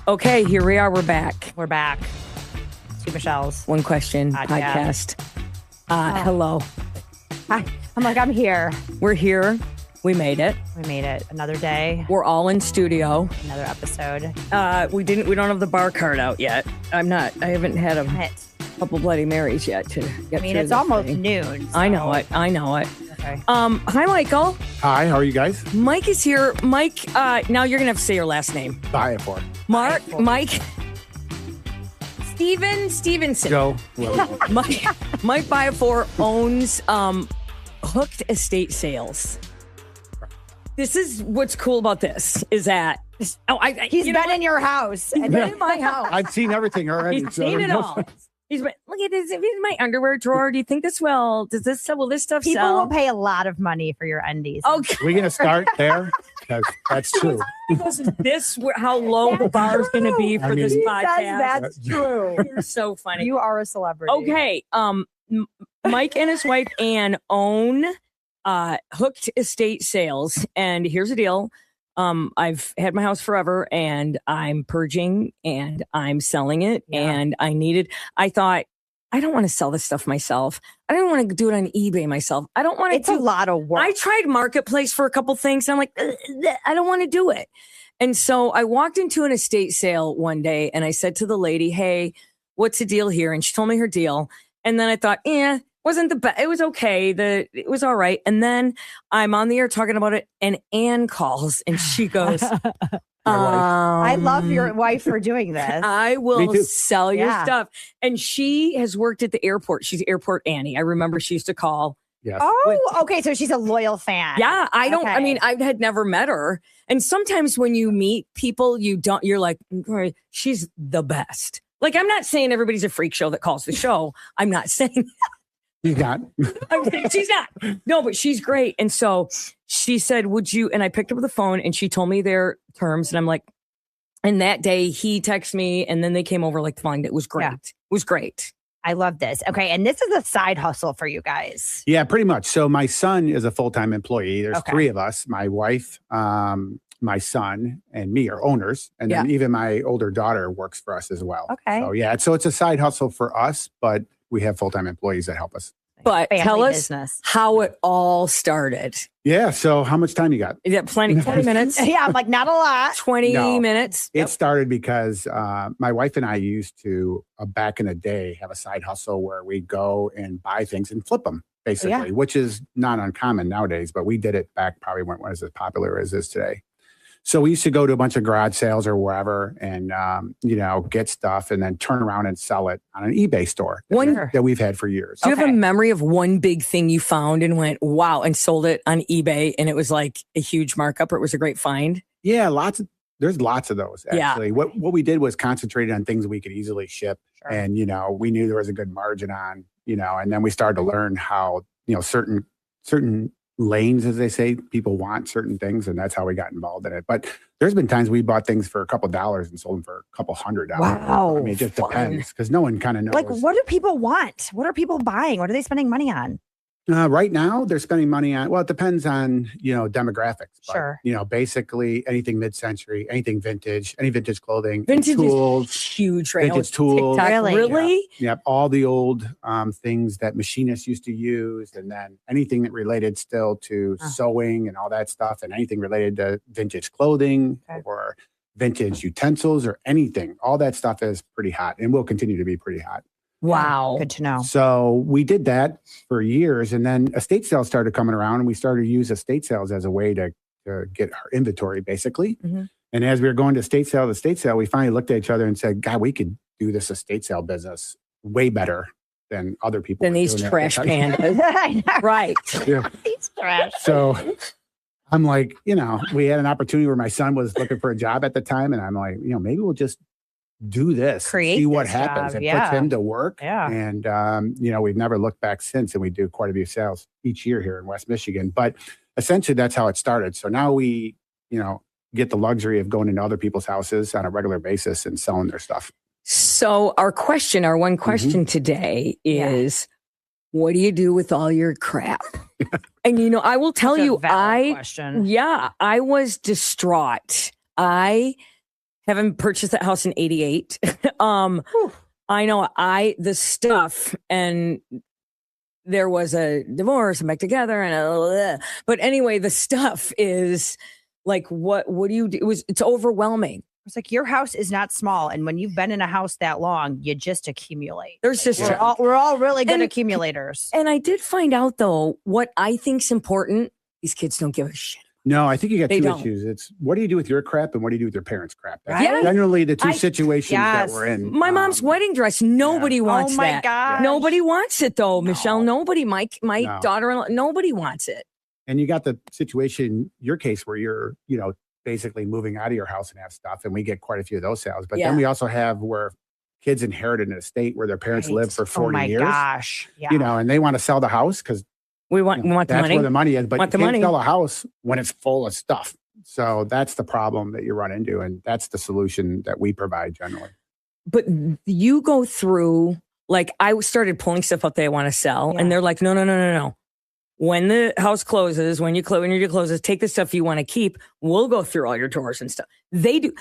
Okay, here we are. We're back. We're back. Two Michelle's. One question podcast. Hello. Hi. I'm here. We're here. We made it. We made it. Another day. We're all in studio. Another episode. We don't have the bar card out yet. I haven't had a couple Bloody Marys yet to get through it's almost noon. So. I know it. Okay. Hi, Michael. Hi, how are you guys? Mike is here. Mike, now you're going to have to say your last name. Byafor. Mike. Stevenson. Go. Mike Byafor owns Hooked Estate Sales. This is what's cool about this is that he's been in your house. He's been in my house. I've seen everything already. He's seen it all. He's been, look at this. If it's in my underwear drawer, do you think this will? Will this stuff People sell? will pay a lot of money for your undies. Okay. We're going to start there because that's true. Is this how low the bar is going to be for this podcast? That's true. You're so funny. You are a celebrity. Okay. Mike and his wife Ann own Hooked Estate Sales, and here's the deal. I've had my house forever and I'm purging and I'm selling it and I thought, I don't want to sell this stuff myself. I don't want to do it on eBay myself. I don't want to. It's a lot of work. I tried Marketplace for a couple things. And I'm like, I don't want to do it. And so I walked into an estate sale one day and I said to the lady, hey, what's the deal here? And she told me her deal. And then I thought, wasn't the best. It was okay. It was all right. And then I'm on the air talking about it, and Ann calls and she goes, I love your wife for doing this. I will sell your stuff. And she has worked at the airport. She's Airport Annie. I remember she used to call. Yes. Oh, okay. So she's a loyal fan. Yeah. I had never met her. And sometimes when you meet people, you're like, she's the best. Like, I'm not saying everybody's a freak show that calls the show. I'm not saying She's not. She's not. No, but she's great. And so she said, would you? And I picked up the phone and she told me their terms. And I'm like, and that day he texted me and then they came over like fun. It was great. Yeah. It was great. I love this. Okay. And this is a side hustle for you guys. Yeah, pretty much. So my son is a full-time employee. There's three of us. My wife, my son, and me are owners. And then even my older daughter works for us as well. Okay. So it's a side hustle for us, but we have full-time employees that help us. But Family tell us business. how it all started. Yeah. So how much time you got? Yeah, plenty. 20 minutes. Yeah, I'm like, not a lot. 20 minutes. It started because my wife and I used to, back in the day, have a side hustle where we go and buy things and flip them, basically, which is not uncommon nowadays. But we did it back probably when it was as popular as it is today. So we used to go to a bunch of garage sales or wherever and, get stuff and then turn around and sell it on an eBay store that we've had for years. Do you have a memory of one big thing you found and went, wow, and sold it on eBay and it was like a huge markup or it was a great find? Yeah, there's lots of those, actually. Yeah. What we did was concentrate on things we could easily ship. Sure. And, we knew there was a good margin on, and then we started to learn how, certain lanes, as they say, people want certain things, and that's how we got involved in it. But there's been times we bought things for a couple $1 and sold them for a couple $100. Wow. I mean, it just depends because no one kind of knows. Like, what do people want? What are people buying? What are they spending money on? Right now, they're spending money on, well, it depends on, demographics. Sure. But, basically anything mid-century, anything vintage, any vintage clothing, vintage tools, is huge right vintage tools. Really? Yeah. Yep. All the old things that machinists used to use. And then anything that related still to sewing and all that stuff and anything related to vintage clothing or vintage utensils or anything. All that stuff is pretty hot and will continue to be pretty hot. Wow. Good to know. So we did that for years. And then estate sales started coming around and we started to use estate sales as a way to get our inventory, basically. Mm-hmm. And as we were going to estate sale, we finally looked at each other and said, God, we could do this estate sale business way better than other people. Than these trash pandas. Right. Yeah. These trash. So I'm like, we had an opportunity where my son was looking for a job at the time. And I'm like, maybe we'll just do this, see what happens, and put him to work. Yeah. And, we've never looked back since, and we do quite a few sales each year here in West Michigan. But essentially, that's how it started. So now we, get the luxury of going into other people's houses on a regular basis and selling their stuff. So our one question today is, what do you do with all your crap? And, I will tell you, question. I was distraught. I having purchased that house in 88. I know the stuff, and there was a divorce and back together but anyway, the stuff is like, what do you do? It's overwhelming. It's like your house is not small, and when you've been in a house that long, you just accumulate. There's just we're all really good accumulators. And I did find out though, what I think's important. These kids don't give a shit. No, I think you got They two don't. issues. It's what do you do with your crap and what do you do with your parents' crap? That's Right? generally the two situations that we're in. My mom's wedding dress. Nobody wants Oh my that. gosh. Nobody wants it though, No. Michelle. Nobody. My No. daughter-in-law. Nobody wants it. And you got the situation, your case, where you're, basically moving out of your house and have stuff. And we get quite a few of those sales. But Yeah. then we also have where kids inherited an estate where their parents Right. lived for 40 years. Oh my gosh. Yeah. And they want to sell the house because We want the that's money. where the money is. But Want you the can't money. sell a house when it's full of stuff. So that's the problem that you run into. And that's the solution that we provide generally. But you go through, like, I started pulling stuff out that I want to sell, Yeah. and they're like, no. When the house closes, when your deal closes, take the stuff you want to keep. We'll go through all your drawers and stuff. They do.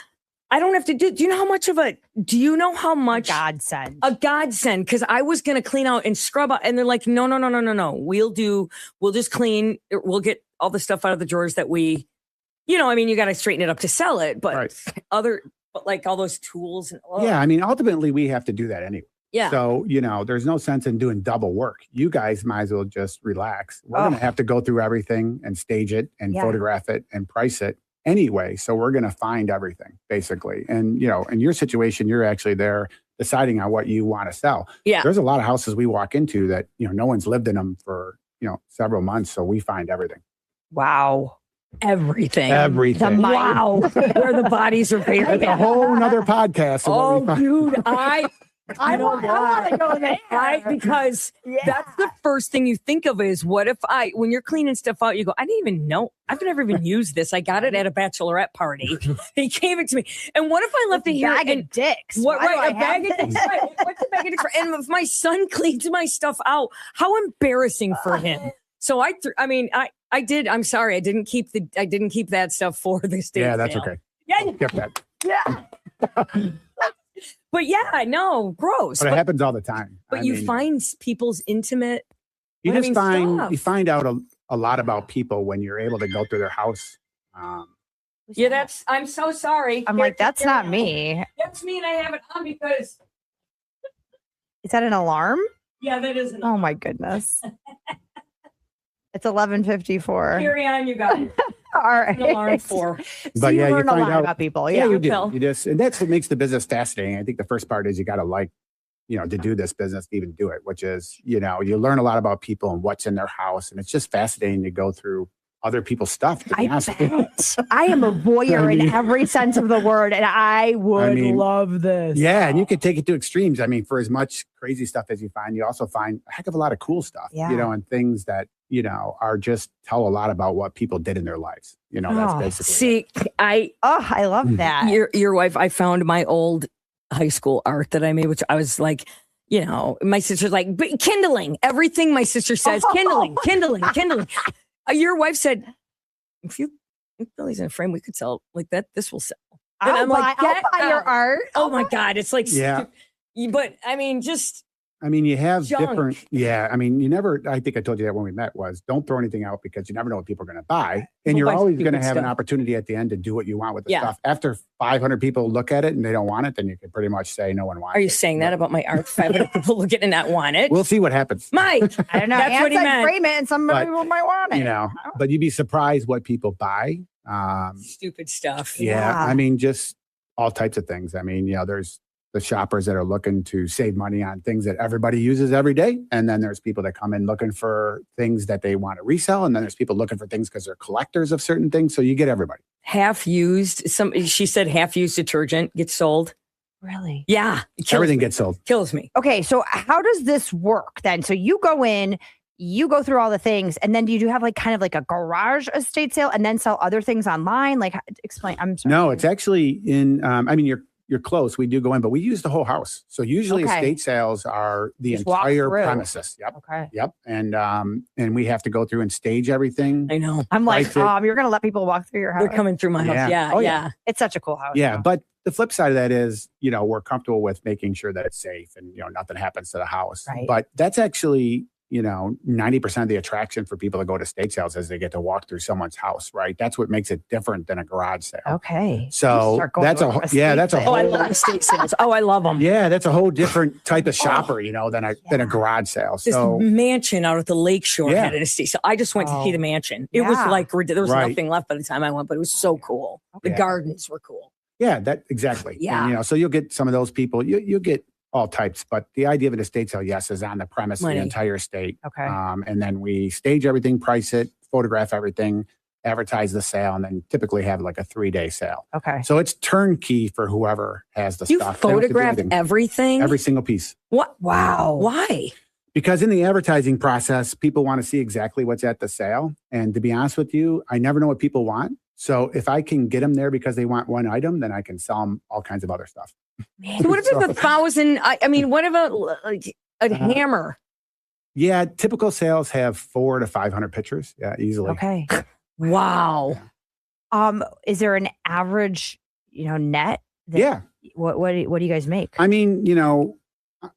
I don't have to do. Do you know how much Godsend. a godsend? Because I was going to clean out and scrub out, and they're like, no. We'll just clean. We'll get all the stuff out of the drawers that we, you got to straighten it up to sell it. But Right. but like all those tools and Yeah. I mean, ultimately, we have to do that anyway. yeah. So, there's no sense in doing double work. You guys might as well just relax. We're going to have to go through everything and stage it and Yeah. photograph it and price it anyway. So we're going to find everything basically. And, in your situation, you're actually there deciding on what you want to sell. Yeah. There's a lot of houses we walk into that, no one's lived in them for, several months. So we find everything. Wow. Everything. Everything. Wow. Where the bodies are buried. That's a whole nother podcast. of what we find. Dude, I want to go there. Because that's the first thing you think of is what if when you're cleaning stuff out, you go, I didn't even know. I've never even used this. I got it at a bachelorette party. They gave it to me. And what if I left it here? Bag And of dicks. what, Why do right, I a bag have of this? dicks. Right. What's a bag of dicks for? And if my son cleans my stuff out, how embarrassing for him. So I did. I'm sorry. I didn't keep that stuff for the state. Yeah, that's sale. okay. Yeah. Get that. Yeah. But yeah, no, gross. But it happens all the time. But I you mean, find people's intimate. you I just mean, find stuff. you find out a lot about people when you're able to go through their house. Yeah, I'm so sorry. I'm like, that's not me. That's me, and I have it on because Is that an alarm? yeah, that is. Oh my goodness. It's 11:54. Carry on, you guys. All right. An alarm for. But you yeah, you learn a find lot out about people. Yeah, Yeah. you do. Phil. You just, and that's what makes the business fascinating. I think the first part is you got to like, to do this business, to even do it, which is, you learn a lot about people and what's in their house. And it's just fascinating to go through other people's stuff. To be I honest with you. bet. I am a voyeur in every sense of the word, and I would mean, love this. Yeah. And you can take it to extremes. I mean, for as much crazy stuff as you find, you also find a heck of a lot of cool stuff, Yeah. and things that, are just tell a lot about what people did in their lives. That's Oh, basically. See, I love that. your wife. I found my old high school art that I made, which I was like, my sister's like, but kindling everything. My sister says, kindling. Your wife said, if you put these in a frame, we could sell like that. This will sell. And I'll I'm like, buy get your out. art. Oh my God. It's like, Yeah. But I mean, just you have Junk. different, you never, I think I told you that when we met was don't throw anything out because you never know what people are going to buy. And We'll you're buy always going to stupid have an stuff. opportunity at the end to do what you want with the Yeah. stuff. After 500 people look at it and they don't want it, then you can pretty much say no one wants it. are you saying that about my art? 500 people look at it and not want it? We'll see what happens. Mike, I don't know. That's Ann what he said meant. frame it, and some But, people might want it. But you'd be surprised what people buy. stupid stuff. Yeah. Yeah. Just all types of things. There's the shoppers that are looking to save money on things that everybody uses every day. And then there's people that come in looking for things that they want to resell. And then there's people looking for things because they're collectors of certain things. So you get everybody. Half used. She said half used detergent gets sold. Really? Yeah. It kills Everything me. gets sold. Kills me. Okay, so how does this work then? So you go in, you go through all the things, and then do you have kind of a garage estate sale and then sell other things online? Explain. I'm sorry. No, it's actually in, you're you're close, we do go in, but we use the whole house. So usually Okay. estate sales are the Just walk entire through. premises. Yep. Okay. Yep. And we have to go through and stage everything. I know. I'm like, Price it. you're going to let people walk through your house. They're coming through my house. Yeah. Yeah. Oh, yeah. yeah. It's such a cool house. Yeah. though. But the flip side of that is, we're comfortable with making sure that it's safe and, nothing happens to the house. Right. But that's actually, 90% of the attraction for people to go to estate sales is they get to walk through someone's house, right? That's what makes it different than a garage sale. Okay. So Start going that's to a, estate yeah, that's a sale. Oh, I whole, love estate sales. Oh, I love them. yeah, that's a whole different type of shopper, than a garage sale. This So mansion out at the lakeshore Yeah. had an estate. So I just went to see Oh. the mansion. It was Yeah. like, there was Right. nothing left by the time I went, but it was so cool. The Yeah. gardens were cool. yeah, that exactly. Yeah. And, so you'll get some of those people. You'll get all types, but the idea of an estate sale, yes, is on the premise of Money. the entire estate. Okay. And then we stage everything, price it, photograph everything, advertise the sale, and then typically have like a 3-day sale. Okay. So it's turnkey for whoever has the You stuff. They don't have to do photographed anything. everything? Every single piece. What? Wow. Why? Because in the advertising process, people want to see exactly what's at the sale. And to be honest with you, I never know what people want. So if I can get them there because they want one item, then I can sell them all kinds of other stuff. So what if it's 1,000? I mean, what about like a Uh-huh. hammer? Yeah, typical sales have 400 to 500 pictures. Yeah, easily. Okay. Wow. Is there an average, net? that- Yeah. What do you guys make? I mean,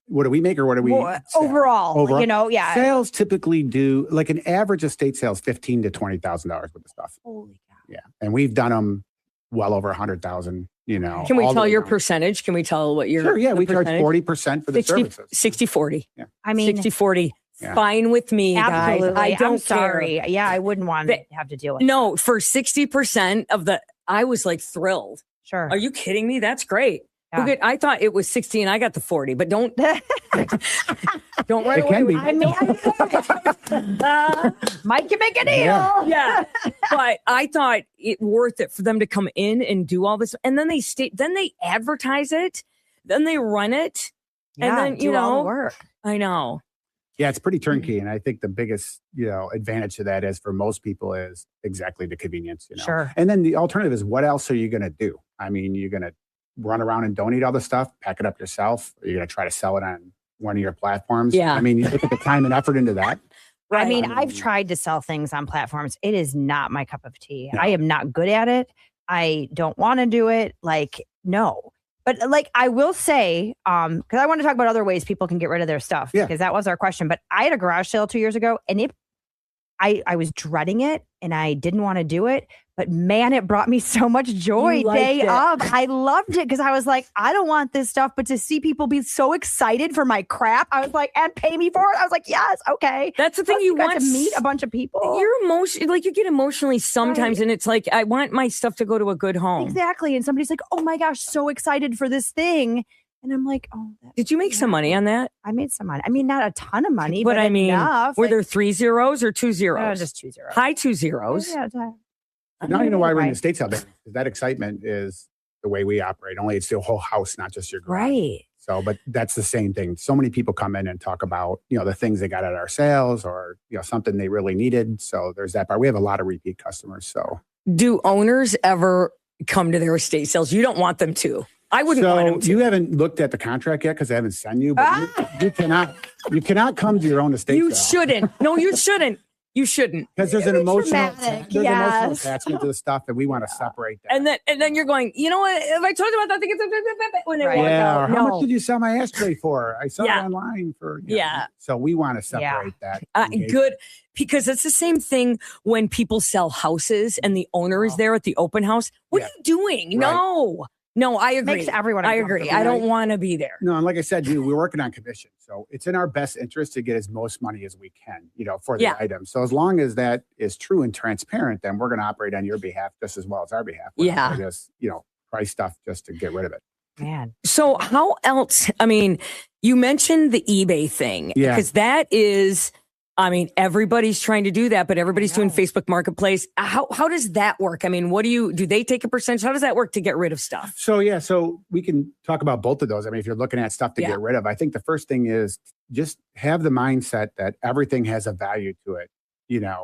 what do we make or what do we Well, sell? overall, yeah. Sales typically do like an average estate sales $15,000 to $20,000 worth of stuff. Holy cow. Yeah, and we've done them well over 100,000. Can we all the tell way your down. percentage? Can we tell what your Sure, yeah, the we charge percentage? 40% for the 60, services. 60-40. I mean, 60-40. Yeah. Fine with me, absolutely. guys. I don't I'm sorry. care. Yeah, I wouldn't want to They- have to deal with No, for 60% of the, I was like thrilled. Sure. Are you kidding me? That's great. Yeah. Okay, I thought it was 60 and I got the 40, but don't right It away can with be. I mean, Mike, you make a deal. Yeah. yeah, but I thought it worth it for them to come in and do all this, and then they advertise it, then they run it, and then do all the work. I know. Yeah, it's pretty turnkey, and I think the biggest advantage to that is for most people is exactly the convenience. Sure. And then the alternative is, what else are you going to do? I mean, you're going to run around and donate all the stuff, pack it up yourself. Or you're going to try to sell it on one of your platforms. Yeah. I mean, you look at the time and effort into that. I mean, Right. I've tried to sell things on platforms. It is not my cup of tea. No. I am not good at it. I don't want to do it. Like, no. But like, I will say, because I want to talk about other ways people can get rid of their stuff, Yeah. because that was our question. But I had a garage sale 2 years ago, and I was dreading it, and I didn't want to do it. But man, it brought me so much joy You liked day it. of. I loved it because I was like, I don't want this stuff, but to see people be so excited for my crap, I was like, and pay me for it. I was like, yes, okay. That's the thing. Plus, You got want to meet a bunch of people. You're like you get emotionally sometimes, and it's like I want my stuff to go to a good home. Exactly. And somebody's like, oh my gosh, so excited for this thing. And I'm like, oh, Did you make some money on that? I made some money. I mean, not a ton of money, But but I mean, enough. Were Like, there 3 zeros or 2 zeros? just 2 zeros. High 2 zeros. Yeah, Now you know why we're in Right. the estate sale business. That excitement is the way we operate. Only it's the whole house, not just your garage. Right. So, but that's the same thing. So many people come in and talk about, the things they got at our sales or, something they really needed. So there's that part. We have a lot of repeat customers. So, Do owners ever come to their estate sales? You don't want them to. I wouldn't want them to. you haven't looked at the contract yet because I haven't sent you, but you cannot come to your own estate You sale. shouldn't. No, you shouldn't. You shouldn't. Because there's an It's emotional, dramatic, there's emotional yes. attachment to the stuff that we want to separate that. And then you're going, you know what? If I told you about that thing, it's when they Right. walk Yeah, or out. how No. much did you sell my ashtray for? I saw Yeah. it online for. Yeah. So we want to separate that. engagement. Good, because it's the same thing when people sell houses and the owner is there at the open house. What Yeah. are you doing? Right. No, I agree. Makes everyone I agree. uncomfortable. I don't want to be there. No, and like I said, we're working on commission. So it's in our best interest to get as most money as we can, for the Yeah. item. So as long as that is true and transparent, then we're going to operate on your behalf just as well as our behalf. We're not Yeah. gonna just, price stuff just to get rid of it. Man. So how else? I mean, you mentioned the eBay thing Yeah. because that is, everybody's trying to do that, but everybody's doing know. Facebook Marketplace. How does that work? I mean, do they take a percentage? How does that work to get rid of stuff? So yeah, so we can talk about both of those. I mean, if you're looking at stuff to Yeah. get rid of, I think the first thing is just have the mindset that everything has a value to it.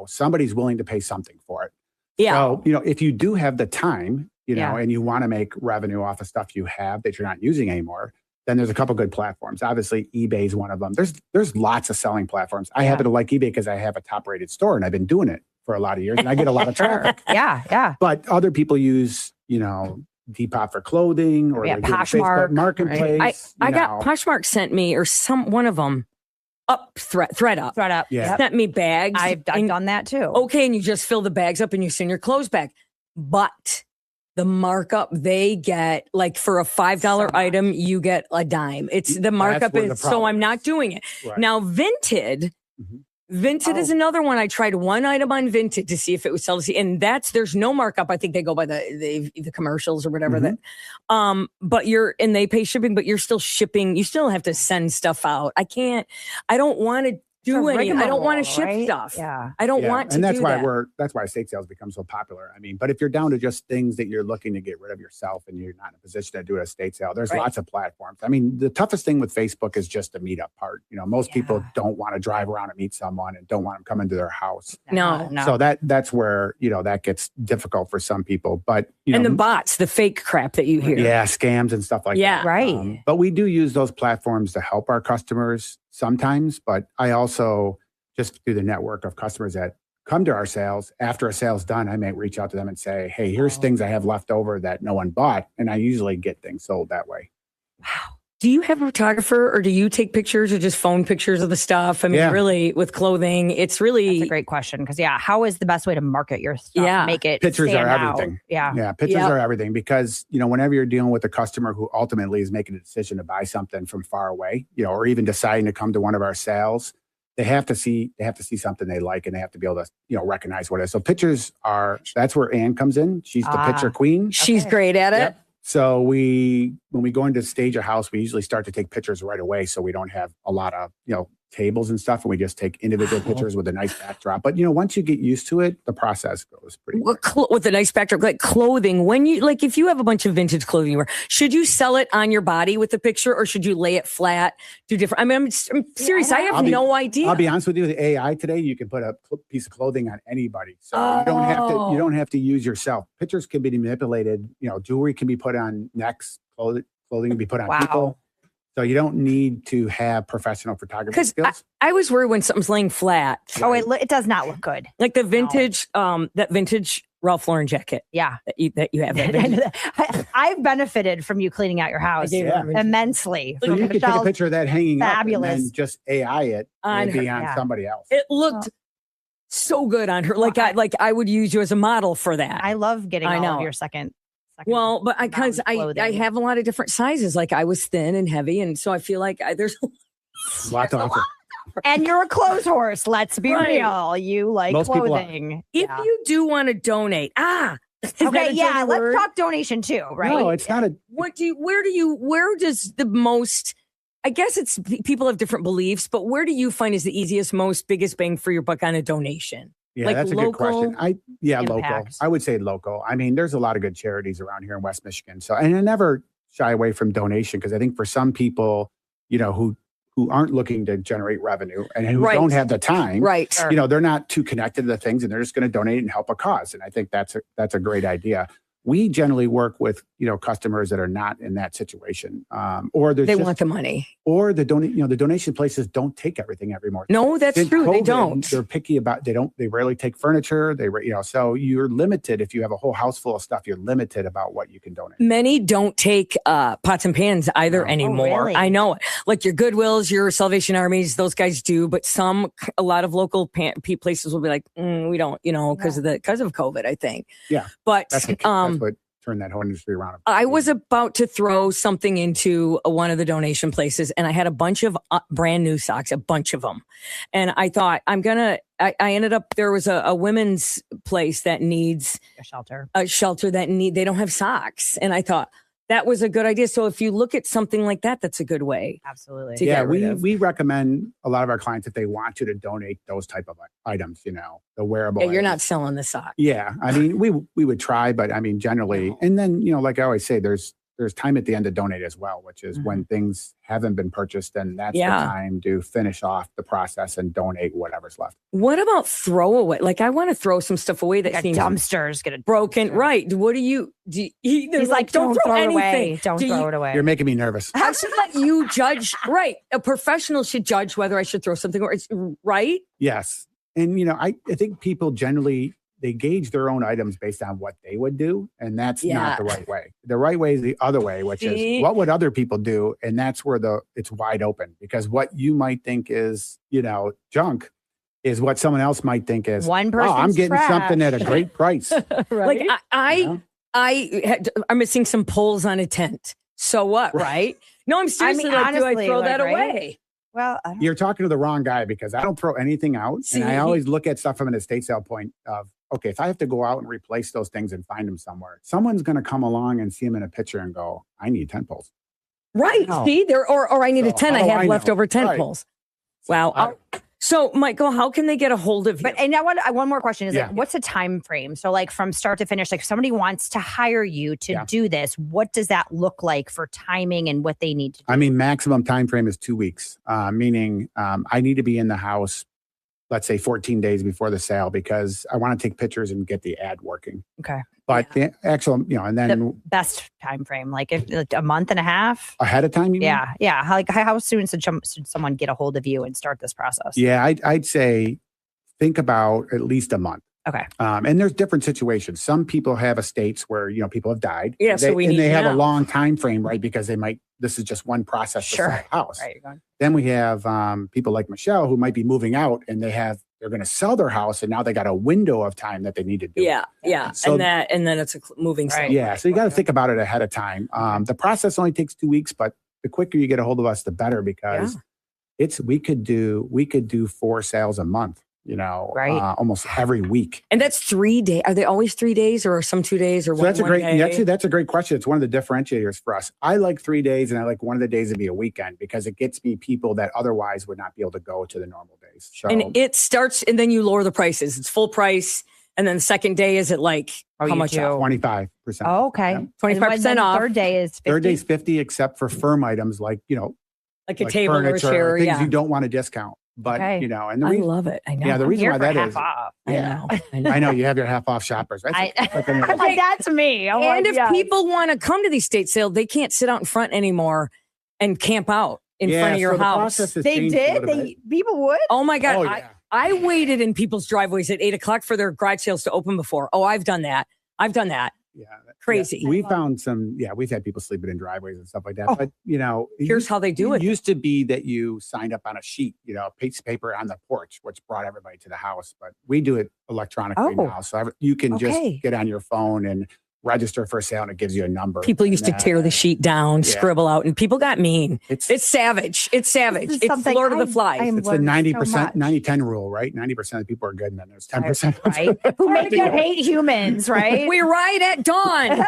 Somebody's willing to pay something for it. Yeah. So, if you do have the time you know, and you want to make revenue off of stuff you have that you're not using anymore, then there's a couple good platforms. Obviously, eBay is one of them. There's lots of selling platforms. I happen to like eBay because I have a top rated store and I've been doing it for a lot of years and I get a lot of traffic. Yeah. But other people use, you know, Depop for clothing or Poshmark Marketplace. Right. I got Poshmark sent me, or one of them, ThredUp. Yeah. Sent me bags. I've done that too. Okay, and you just fill the bags up and you send your clothes back. But the markup they get, like for a $5 item, you get a dime. It's the markup is, so I'm not doing it. Right. Now, Vinted. Vinted is another one. I tried one item on Vinted to see if it would sell, and there's no markup. I think they go by the commercials or whatever that. But they pay shipping, but you're still shipping. You still have to send stuff out. I don't want to do any. I don't want to ship stuff. Yeah. I don't want to. And that's do why that. that's why estate sales become so popular. I mean, but if you're down to just things that you're looking to get rid of yourself and you're not in a position to do an estate sale, there's lots of platforms. I mean, the toughest thing with Facebook is just the meetup part. You know, most people don't want to drive around and meet someone and don't want them coming to their house. No. So that's where, you know, that gets difficult for some people. But and the bots, the fake crap that you hear. Yeah, scams and stuff like that. Right. But we do use those platforms to help our customers sometimes. But I also, just through the network of customers that come to our sales, after a sale's done, I may reach out to them and say, hey, here's things I have left over that no one bought. And I usually get things sold that way. Wow. Do you have a photographer, or do you take pictures or just phone pictures of the stuff? I mean, really, with clothing, it's really... That's a great question. Because, how is the best way to market your stuff? Yeah. Make it Pictures are stand everything. Out? Yeah, pictures are everything. Because, you know, whenever you're dealing with a customer who ultimately is making a decision to buy something from far away, you know, or even deciding to come to one of our sales, they have to see something they like, and they have to be able to, you know, recognize what it is. So pictures that's where Ann comes in. She's the picture queen. She's great at it. Yep. So when we go in to stage a house, we usually start to take pictures right away. So we don't have a lot of, you know, tables and stuff, and we just take individual pictures with a nice backdrop. But, you know, once you get used to it, the process goes pretty quick. With a nice backdrop, like clothing, if you have a bunch of vintage clothing you wear, should you sell it on your body with the picture, or should you lay it flat, do different? I mean, I'm serious. I have no idea. I'll be honest with you, with AI today, you can put a piece of clothing on anybody. So you don't have to use yourself. Pictures can be manipulated. You know, jewelry can be put on necks, clothing can be put on people. So you don't need to have professional photography skills. I was worried when something's laying flat. Oh, it does not look good. Like the vintage, that vintage Ralph Lauren jacket. Yeah. That you have. I've benefited from you cleaning out your house immensely. So you can take a picture of that hanging fabulous. up and then just AI it and be on somebody else. It looked so good on her. I would use you as a model for that. I love getting all of your second. Well, but because I have a lot of different sizes. Like I was thin and heavy, and so I feel like there's a lot to offer. And you're a clothes horse. Let's be real. You like most clothing. If you do want to donate, let's talk donation too, right? No, it's not a. Where does the most? I guess it's people have different beliefs, but where do you find is the easiest, biggest bang for your buck on a donation? Yeah, that's a good question. Local. I would say local. I mean, there's a lot of good charities around here in West Michigan. So, and I never shy away from donation, because I think for some people, you know, who aren't looking to generate revenue and who don't have the time, you know, they're not too connected to the things, and they're just going to donate and help a cause. And I think that's a great idea. We generally work with, you know, customers that are not in that situation, or they want the money, or the donation places don't take everything every month. No, that's true. They don't. They're picky about. They rarely take furniture. So you're limited if you have a whole house full of stuff. You're limited about what you can donate. Many don't take pots and pans either anymore. Really? I know it. Like your Goodwills, your Salvation Armies, those guys do, but a lot of local places will be like, we don't, you know, because of COVID, I think. Yeah, but that's what turned that whole industry around. I was about to throw something into one of the donation places, and I had a bunch of brand new socks, a bunch of them. And I thought, I ended up, there was a women's place that needs a shelter they don't have socks. And I thought, that was a good idea. So if you look at something like that, that's a good way. Absolutely. Yeah, we recommend a lot of our clients, if they want you to donate those type of items, you know, the wearable. Yeah, you're not selling the sock. Yeah. I mean, we would try, but I mean, generally, and then, you know, like I always say, there's there's time at the end to donate as well, which is when things haven't been purchased, then that's the time to finish off the process and donate whatever's left. What about throwaway? Like, I want to throw some stuff away that seems dumpsters get broken. Right. What do you? He's like, don't throw it away. Don't throw it away. You're making me nervous. I should let you judge. Right. A professional should judge whether I should throw something or it's right. Yes. And, I think people generally, they gauge their own items based on what they would do. And that's not the right way. The right way is the other way, which is what would other people do? And that's where it's wide open, because what you might think is, junk is what someone else might think is, one person. I'm getting something at a great price. Right? Like I'm missing some poles on a tent. So what? Right? No, I'm seriously honestly, do I throw that away? Well, you're talking to the wrong guy, because I don't throw anything out. And I always look at stuff from an estate sale point of, okay, if I have to go out and replace those things and find them somewhere, someone's going to come along and see them in a picture and go, I need tent poles. Right. Oh. See, or I need a tent. I have leftover tent poles. Wow. So, Michael, how can they get a hold of you? But and one more question is, like, what's the time frame? So, like, from start to finish, like, if somebody wants to hire you to do this, what does that look like for timing and what they need to do? I mean, maximum time frame is 2 weeks, meaning I need to be in the house, let's say 14 days before the sale, because I want to take pictures and get the ad working. Okay. But the actual, and then the best time frame, like if a month and a half ahead of time. Yeah. How soon should someone get a hold of you and start this process? Yeah, I'd say think about at least a month. Okay. And there's different situations. Some people have estates where people have died. Yeah, so they have a long time frame, right? Because this is just one process to sell a house. Right. Then we have people like Michelle who might be moving out, and they're going to sell their house, and now they got a window of time that they need to do. Yeah. So, and then it's a moving sale. Yeah. So you got to think about it ahead of time. The process only takes 2 weeks, but the quicker you get a hold of us, the better, because we could do 4 sales a month. Almost every week. And that's 3 days. Are they always 3 days, or some 2 days, or so that's a great question. It's one of the differentiators for us. I like 3 days, and I like one of the days to be a weekend, because it gets me people that otherwise would not be able to go to the normal days. So, and it starts, and then you lower the prices. It's full price. And then the second day, is it like how much? 25%. Oh, okay. 25% off. Third day is 50. Third day is 50, except for firm items like like a table or a chair, things you don't want to discount. But and the reason, I love it. I know. Yeah, the reason why that is, off. I know you have your half off shoppers. That's me. And if people want to come to these estate sales, they can't sit out in front anymore and camp out in front of your house. They did. People would. Oh my God! Oh, I waited in people's driveways at 8 o'clock for their garage sales to open before. Oh, I've done that. Yeah. Crazy. Yeah. We found we've had people sleeping in driveways and stuff like that. But, here's how they do it. It used to be that you signed up on a sheet, a piece of paper on the porch, which brought everybody to the house. But we do it electronically now. So you can just get on your phone and register for a sale, and it gives you a number. People used to tear the sheet down, scribble out, and people got mean. It's savage. It's savage. It's Lord of the Flies. It's the 90%, 90-10 rule, right? 90% of people are good, and then there's 10%. Right. Who make you hate humans, right? We ride at dawn.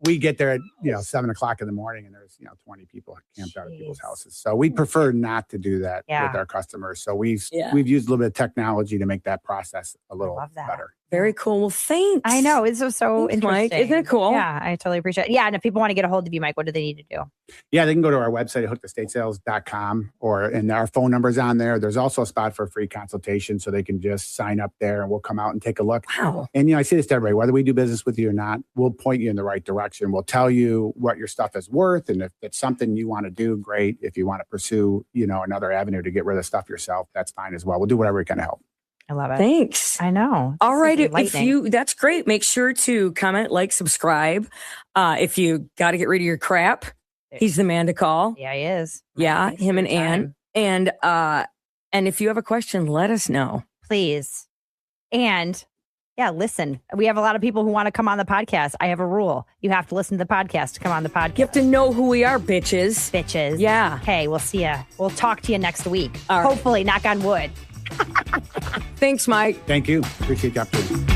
We get there at 7 o'clock in the morning, and there's 20 people camped out at people's houses. So we prefer not to do that with our customers. So we've used a little bit of technology to make that process a little better. Very cool. Well, thanks. I know. It's so thanks, interesting. Mike. Isn't it cool? Yeah, I totally appreciate it. Yeah, and if people want to get a hold of you, Mike, what do they need to do? Yeah, they can go to our website at hookedestatesales.com, and our phone number's on there. There's also a spot for a free consultation, so they can just sign up there, and we'll come out and take a look. Wow. And I say this to everybody, whether we do business with you or not, we'll point you in the right direction. We'll tell you what your stuff is worth, and if it's something you want to do, great. If you want to pursue, another avenue to get rid of stuff yourself, that's fine as well. We'll do whatever we can to help. I love it. Thanks. I know. All right. That's great. Make sure to comment, like, subscribe. If you got to get rid of your crap, he's the man to call. Yeah, he is. Yeah, him and Ann. And if you have a question, let us know. Please. And listen, we have a lot of people who want to come on the podcast. I have a rule. You have to listen to the podcast to come on the podcast. You have to know who we are, bitches. Bitches. Yeah. Okay, we'll see ya. We'll talk to you next week. All right. Hopefully, knock on wood. Thanks, Mike. Thank you. Appreciate the opportunity.